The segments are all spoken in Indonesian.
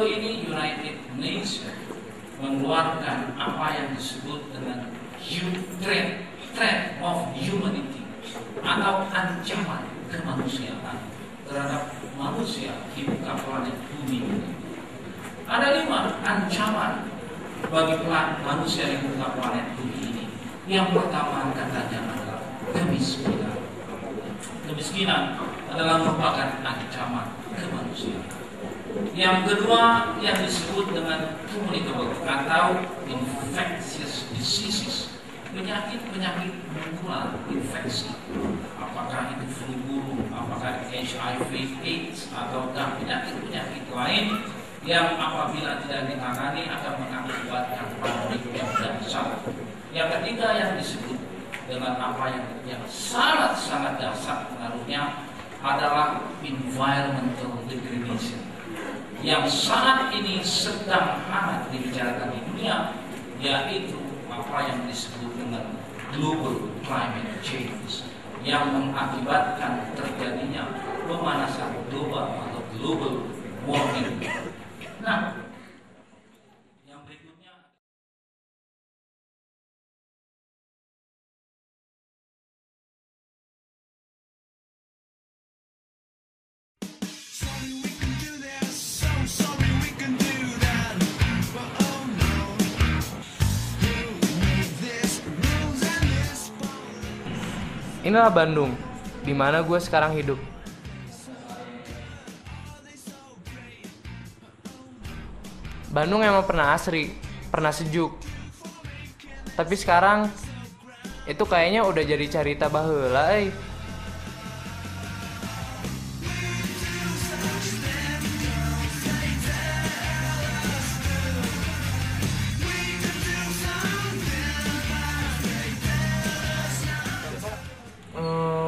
baru-baru ini United Nations mengeluarkan apa yang disebut dengan threat of humanity atau ancaman kemanusiaan terhadap manusia di muka planet bumi ini. Ada 5 ancaman bagi manusia di muka planet bumi ini. Yang pertama katanya adalah kemiskinan. Kemiskinan adalah merupakan ancaman kemanusiaan. Yang kedua yang disebut dengan communicable atau infectious diseases, penyakit menular, infeksi. Apakah itu flu burung, apakah HIV/AIDS atau penyakit-penyakit lain yang apabila tidak ditangani akan mengakibatkan pandemi yang dahsyat. Yang ketiga yang disebut dengan apa yang sangat-sangat dahsyat pengaruhnya adalah environmental degradation yang saat ini sedang hangat dibicarakan di dunia, yaitu apa yang disebut dengan global climate change yang mengakibatkan terjadinya pemanasan global atau global warming. Nah, yang berikutnya inilah Bandung, di mana gue sekarang hidup. Bandung emang pernah asri, pernah sejuk. Tapi sekarang itu kayaknya udah jadi carita baheula euy.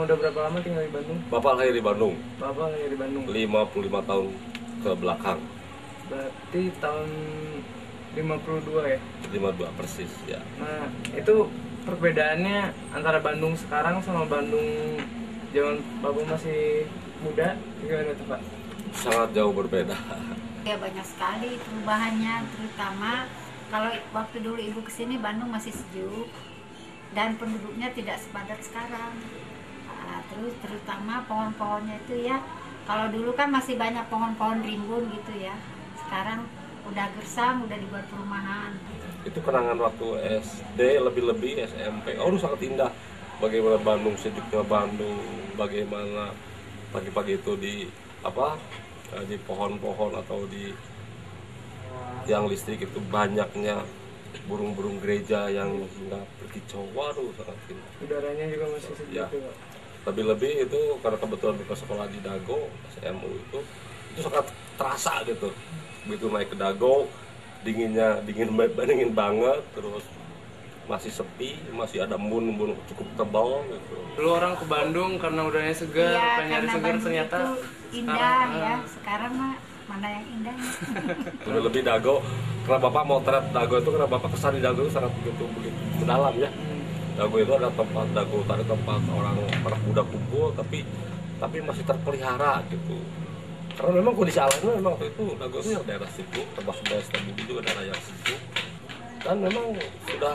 Udah berapa lama tinggal di Bandung? Bapak lahir di Bandung. Bapak lahir di Bandung 55 tahun ke belakang. berarti tahun 52 ya? 52 persis ya. Nah, itu perbedaannya antara Bandung sekarang sama Bandung zaman Bapak masih muda gimana tuh Pak? Sangat jauh berbeda. Ya banyak sekali perubahannya, terutama kalau waktu dulu ibu kesini Bandung masih sejuk dan penduduknya tidak sepadat sekarang. Nah, terus terutama pohon-pohonnya itu ya, kalau dulu kan masih banyak pohon-pohon rimbun gitu ya, sekarang udah gersang, udah dibuat perumahan. Itu kenangan waktu SD, lebih-lebih SMP. Oh, sangat indah. Bagaimana Bandung, sejuknya Bandung, bagaimana pagi-pagi itu di pohon-pohon atau di yang listrik itu banyaknya burung-burung gereja yang hingga berkicau. Waduh, sangat indah. Udaranya juga masih sejuk Ya. Pak. Lebih-lebih itu karena kebetulan buka sekolah di Dago, SMU itu sangat terasa gitu. Begitu naik ke Dago, dingin banget, terus masih sepi, masih ada embun cukup tebal gitu. Dulu orang ke Bandung karena udaranya segar, Iya, pengen nyari karena segar Bandung ternyata itu indah ya. Sekarang mah mana yang indah? Lebih Dago, karena Bapak mau terap Dago itu karena Bapak kesan di Dago itu sangat begitu mendalam ya. Dago itu ada tempat Dago, ada tempat orang muda kumpul, tapi masih terpelihara gitu. Karena memang kondisi alamnya memang waktu itu Dago itu yang daerah situ, termasuk daerah Setiabudi juga daerah yang situ. Dan memang sudah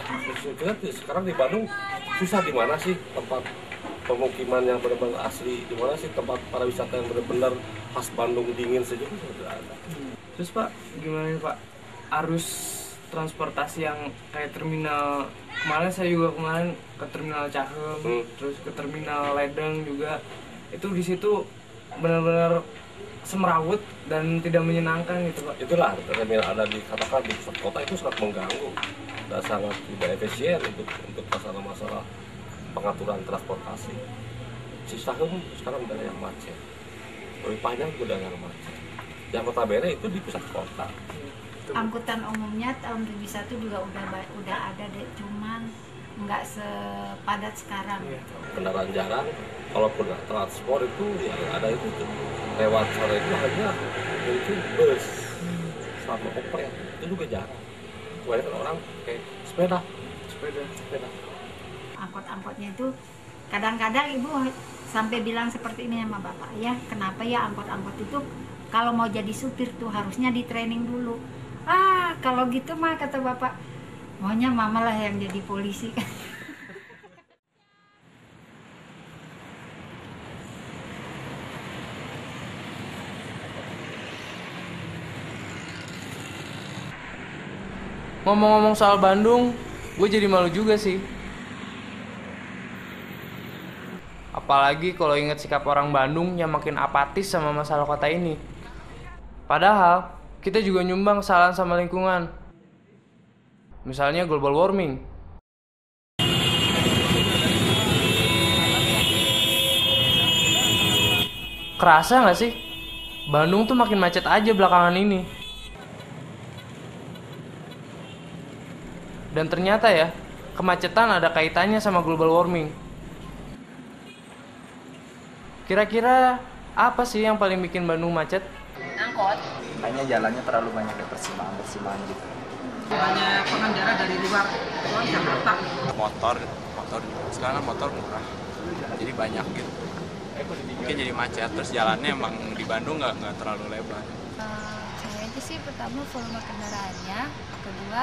sekarang di Bandung susah di mana sih tempat pemukiman yang benar-benar asli, di mana sih tempat para wisata yang benar-benar khas Bandung dingin sejuk itu sudah ada. Terus Pak, gimana nih Pak? Arus transportasi yang kayak terminal kemarin saya juga ke terminal Cahem, terus ke terminal Ledeng juga. Itu di situ benar-benar semrawut dan tidak menyenangkan gitu Pak. Itulah terminal ada di katakan di pusat kota itu sangat mengganggu dan sangat tidak efisien untuk masalah-masalah pengaturan transportasi. Cisahem sekarang udah yang macet, lebih panjang udah yang macet. Yang kota Bere itu di pusat kota. Angkutan umumnya tahun 71 juga udah ada deh, cuman nggak sepadat sekarang. Kendaraan jarang, kalaupun transport itu yang ada itu lewat sore itu hanya mungkin bus sama opel, itu juga jarang. Kebanyakan orang pakai sepeda. Angkot-angkotnya itu kadang-kadang ibu sampai bilang seperti ini sama bapak, ya kenapa ya angkot-angkot itu kalau mau jadi supir tuh harusnya di training dulu. Kalau gitu mah kata bapak, maunya mama lah yang jadi polisi. Ngomong-ngomong soal Bandung, gue jadi malu juga sih. Apalagi kalau inget sikap orang Bandung yang makin apatis sama masalah kota ini. Padahal, kita juga nyumbang kesalahan sama lingkungan. Misalnya global warming. Kerasa nggak sih? Bandung tuh makin macet aja belakangan ini. Dan ternyata ya, kemacetan ada kaitannya sama global warming. Kira-kira apa sih yang paling bikin Bandung macet? Angkot. Kayaknya jalannya terlalu banyak ya, persimpangan gitu. Banyak pengendara dari luar Jakarta. Motor sekarang kan motor murah, jadi banyak gitu. Mungkin jadi macet, terus jalannya emang di Bandung nggak terlalu lebar. Kayaknya sih pertama volume kendaraannya, kedua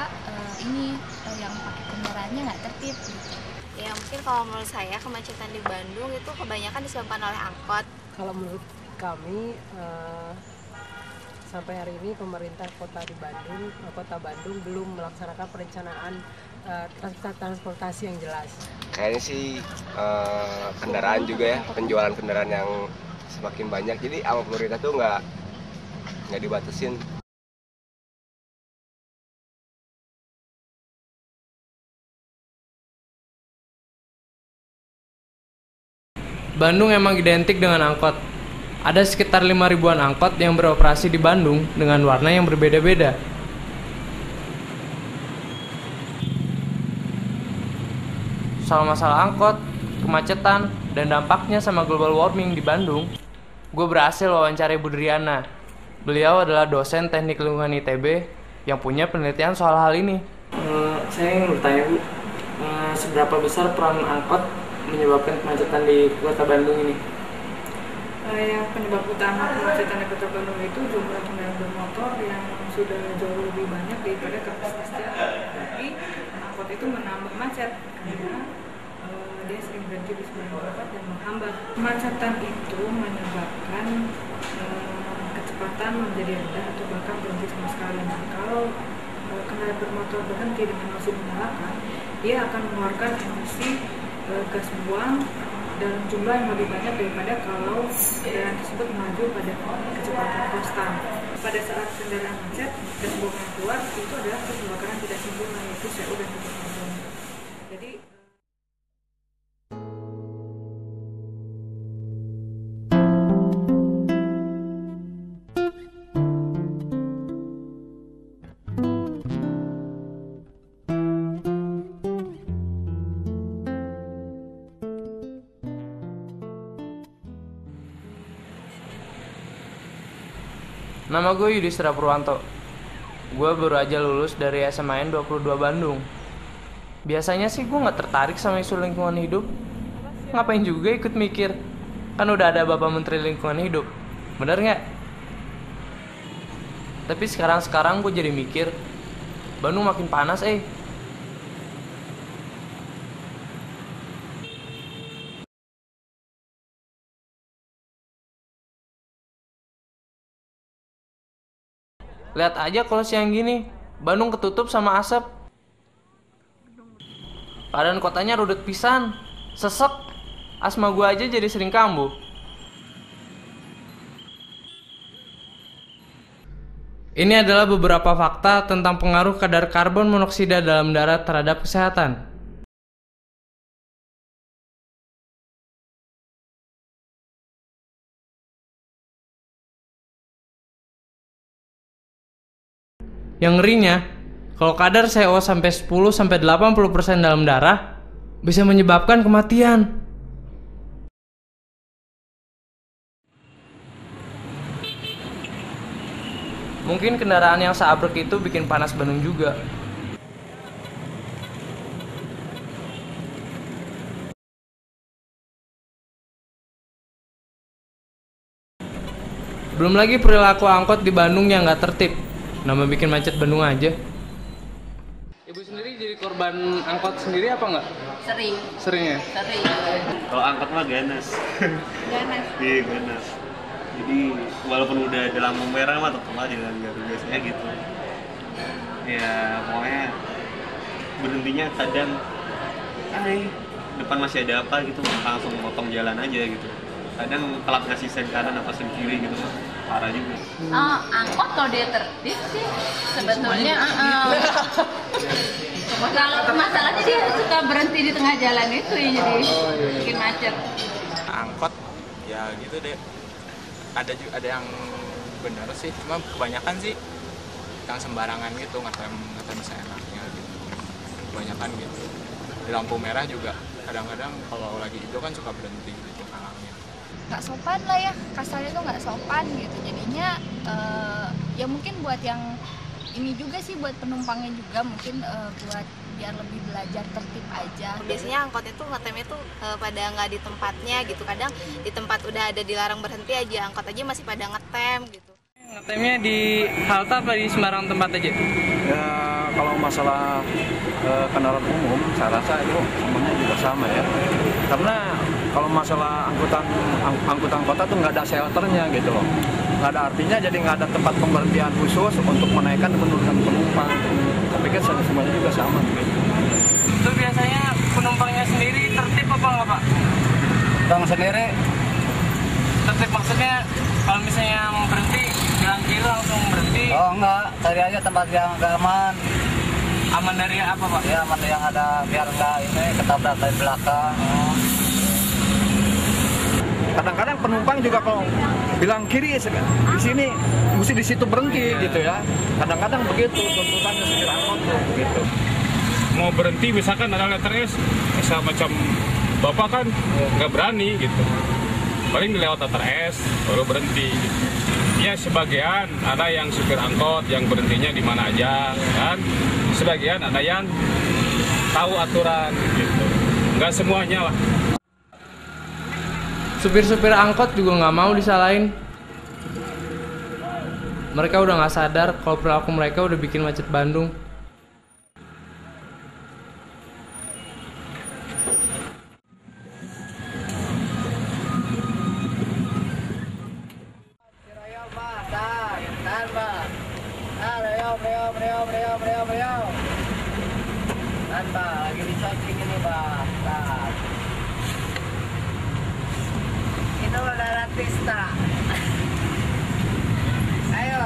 yang pakai kendaraannya nggak tertib gitu. Ya mungkin kalau menurut saya kemacetan di Bandung itu kebanyakan disebabkan oleh angkot. Kalau menurut kami sampai hari ini pemerintah kota Bandung belum melaksanakan perencanaan transportasi yang jelas. Kayaknya sih kendaraan juga ya, penjualan kendaraan yang semakin banyak, jadi sama pemerintah tuh nggak dibatasin. Bandung emang identik dengan angkot. Ada sekitar 5 ribuan angkot yang beroperasi di Bandung dengan warna yang berbeda-beda. Soal masalah angkot, kemacetan, dan dampaknya sama global warming di Bandung, gue berhasil wawancara Ibu Driana. Beliau adalah dosen teknik lingkungan ITB yang punya penelitian soal hal ini. Saya ingin bertanya Bu, seberapa besar peran angkot menyebabkan kemacetan di kota Bandung ini? Yang penyebab utama kemacetan di kota Bandung itu jumlah kendaraan bermotor yang sudah jauh lebih banyak daripada kapasitasnya. Tapi angkot itu menambah macet karena dia sering berhenti di sebuah tempat dan menghambat. Kemacetan itu menyebabkan kecepatan menjadi rendah atau bahkan berhenti sama sekali. Nah, kalau kendaraan bermotor berhenti dengan masih menyalakan, dia akan mengeluarkan emisi gas buang dalam jumlah yang lebih banyak daripada kalau kendaraan tersebut melaju pada kecepatan konstan. Pada saat kendaraan macet, gas buang yang keluar itu adalah pembakaran tidak sempurna, yaitu CO dan juga karbon. Jadi Nama gue Yudhistira Purwanto. Gue baru aja lulus dari SMAN 22 Bandung. Biasanya sih gue gak tertarik sama isu lingkungan hidup. Ngapain juga ikut mikir? Kan udah ada Bapak Menteri Lingkungan Hidup. Bener gak? Tapi sekarang gue jadi mikir, Bandung makin panas Lihat aja kalau siang gini, Bandung ketutup sama asap. Keadaan kotanya rudet pisan, sesek. Asma gue aja jadi sering kambuh. Ini adalah beberapa fakta tentang pengaruh kadar karbon monoksida dalam darat terhadap kesehatan. Yang ngerinya, kalau kadar CO sampai 10-80% dalam darah, bisa menyebabkan kematian. Mungkin kendaraan yang seabrek itu bikin panas Bandung juga. Belum lagi perilaku angkot di Bandung yang nggak tertib, nama bikin macet Bandung aja. Ibu sendiri jadi korban angkot sendiri apa nggak? Sering. Sering ya? Sering. Kalau angkot mah ganas. Ganas. Iya ganas. Jadi walaupun udah ada lampu merah mah tetap aja nggak biasanya gitu. Ya pokoknya berhentinya kadang, depan masih ada apa gitu, langsung motong jalan aja gitu. Kadang telat ngasih sen kanan atau sen kiri gitu, parah juga. Angkot kalau dia tertib sih sebetulnya kalau masalahnya dia suka berhenti di tengah jalan itu ya, jadi bikin macet. Angkot ya gitu deh, ada yang benar sih, cuma kebanyakan sih yang sembarangan gitu, ngetem seenaknya gitu, kebanyakan gitu. Di lampu merah juga kadang-kadang kalau lagi itu kan suka berhenti gitu halangnya. Nggak sopan lah ya, kasarnya tuh nggak sopan gitu. Jadinya ya mungkin buat yang ini juga sih, buat penumpangnya juga mungkin buat biar lebih belajar tertib aja. Biasanya angkot itu ngetemnya tuh pada nggak di tempatnya gitu. Kadang di tempat udah ada dilarang berhenti aja, angkot aja masih pada ngetem gitu. Ngetemnya di halte apa di sembarang tempat aja? Ya kalau masalah kendaraan umum saya rasa itu semuanya juga sama ya. Karena kalau masalah angkutan kota tuh nggak ada shelternya gitu loh. Nggak ada artinya, jadi nggak ada tempat pemberhentian khusus untuk menaikkan dan menurunkan penumpang. Tapi kan semuanya juga sama gitu. Itu biasanya penumpangnya sendiri tertib apa nggak Pak? Penumpang sendiri tertib maksudnya kalau misalnya mau berhenti bilang kiri langsung berhenti? Oh enggak, cari aja tempat yang agak aman. Aman dari apa Pak? Ya aman yang ada biar nggak ini ketabrak dari belakang. Kadang-kadang penumpang juga kalau bilang kiri di sini mesti di situ berhenti gitu ya. Kadang-kadang begitu tuntutannya supir angkot tuh gitu. Mau berhenti misalkan ada letter S, misal macam bapak kan nggak berani gitu. Paling lewat letter S baru berhenti. Gitu. Ya sebagian ada yang supir angkot yang berhentinya di mana aja kan. Sebagian ada yang tahu aturan gitu. Nggak semuanya lah. Supir-supir angkot juga nggak mau disalahin. Mereka udah nggak sadar kalau perilaku mereka udah bikin macet Bandung. Lagi di samping ini Pak. Itu ada artista. Ayo.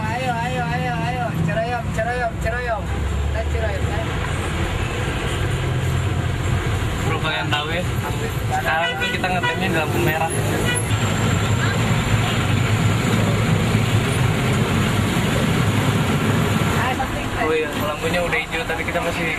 Ceroyom. Perlu kalian tahu ya, sekarang tuh kita ngetemnya di lampu merah. Oh iya, lampunya udah hijau tapi kita masih